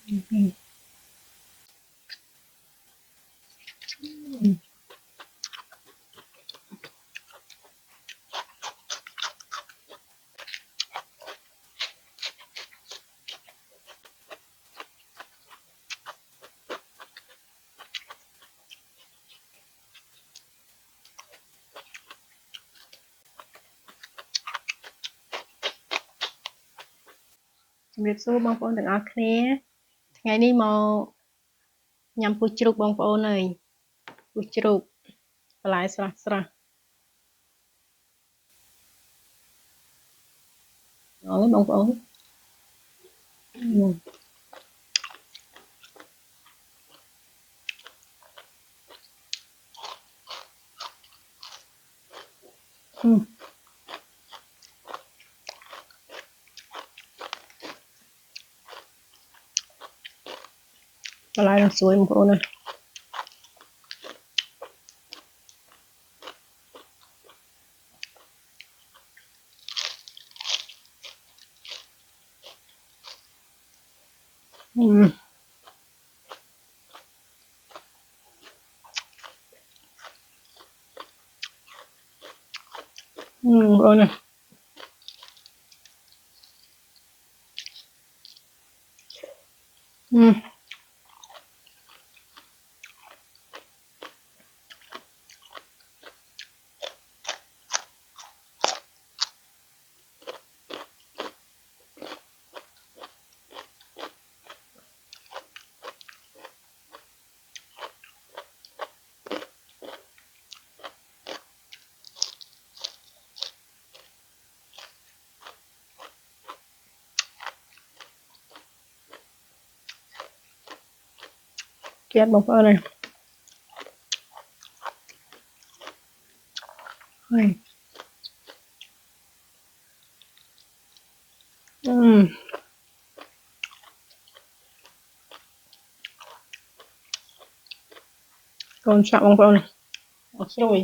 ជំរាបសួរបងប្អូនទាំងអស់គ្នាថ្ងៃនេះមកញ៉ាំពូជជ្រូកបងប្អូនអើយពូជជ្រូកបន្លែស្រស់ស្រស់អូបងប្អូនបន្លែនឹងស្រួយបងប្អូនណាបងប្អូនណាគៀបបងប្អូនណាហើយកូនឆាក់បងប្អូនអត់ស្រួយ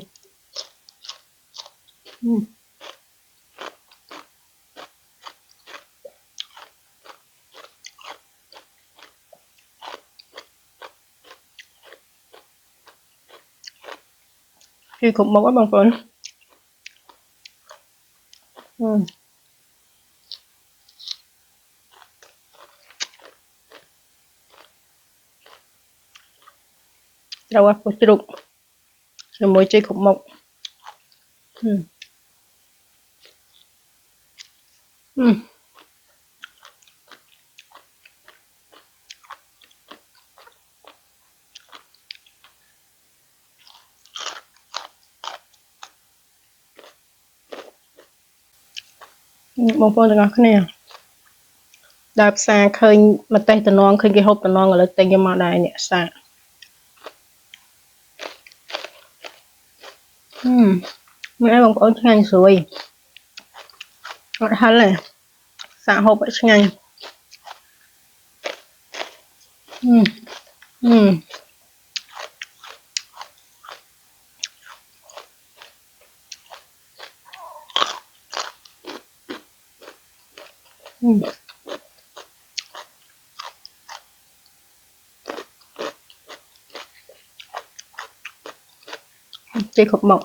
គឺគ្រប់មុខបងប្អូនត្រូវឲ្យពូជជ្រូកជាមួយជ័យគ្រប់មុខបងប្អូនទាំងអស់គ្នាដើរផ្សារឃើញម្ទេសតំណងឃើញគេហូបតំណងឥឡូវទិញយកមកដែរអ្នកសាមើលឲ្យបងប្អូនឆ្ងាញ់ស្រួយអត់ហឹលទេសាកហូបឲ្យឆ្ងាញ់ជ័យគ្រប់មុខ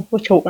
ពូជជ្រូក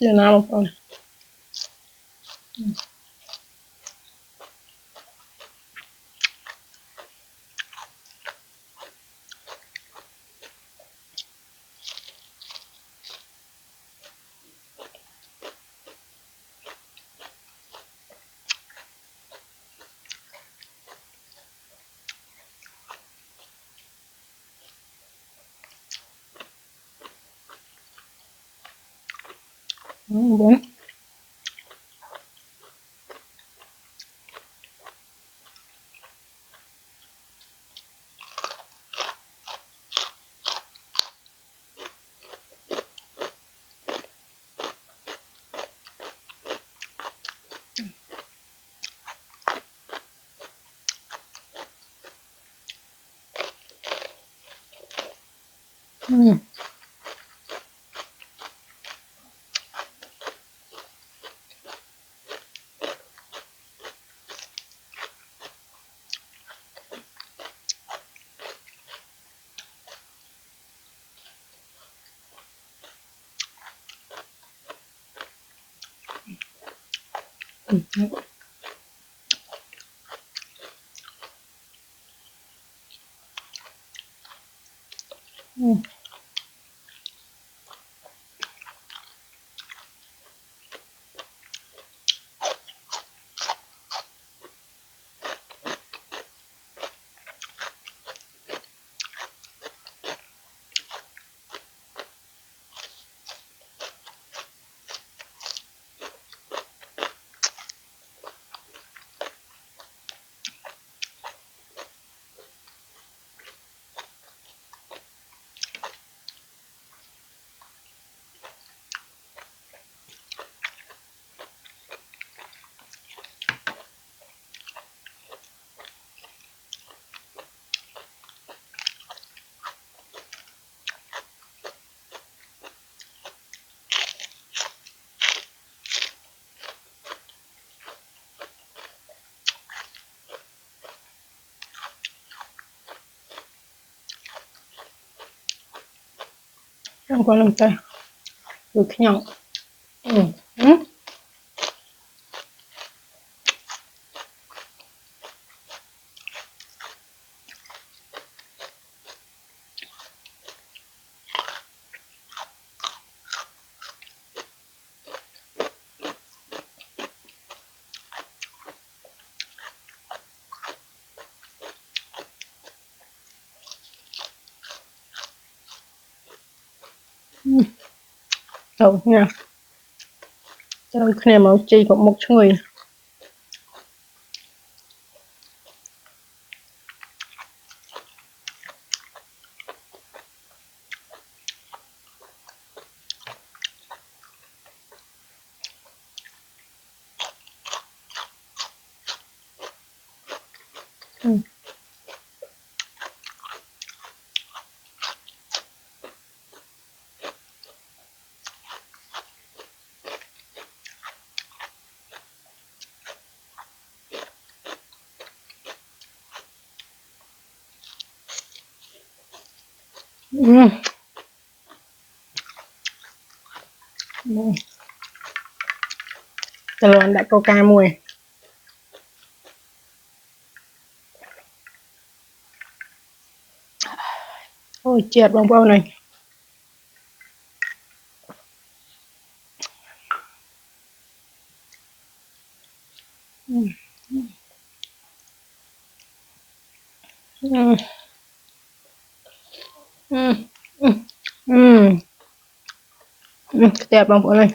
Chưa nào một con. Bốn. Không có làm tay. Được nhậu. Đâu nha. Cho nên khi mà chi cũng một người. Từ anh đã coca mùi. Ôi chết bông bông này. Đẹp bông bông này.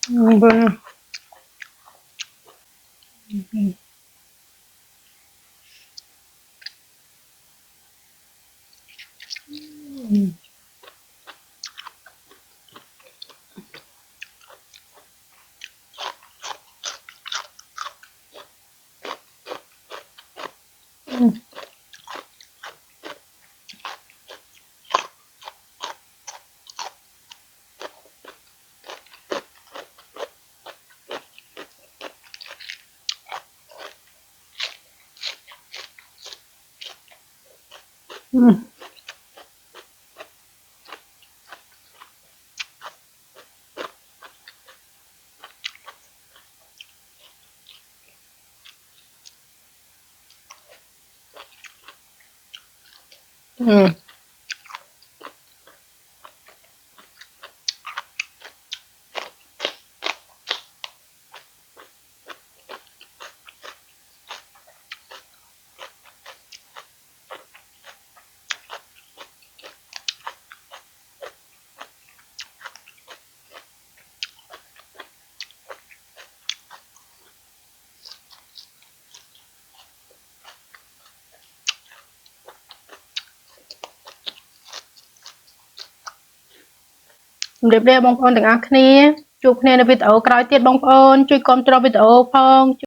Vâng. Đẹp đẹp bông con từng ác nè chụp nè là video cài tiết bông con chui con cho video phong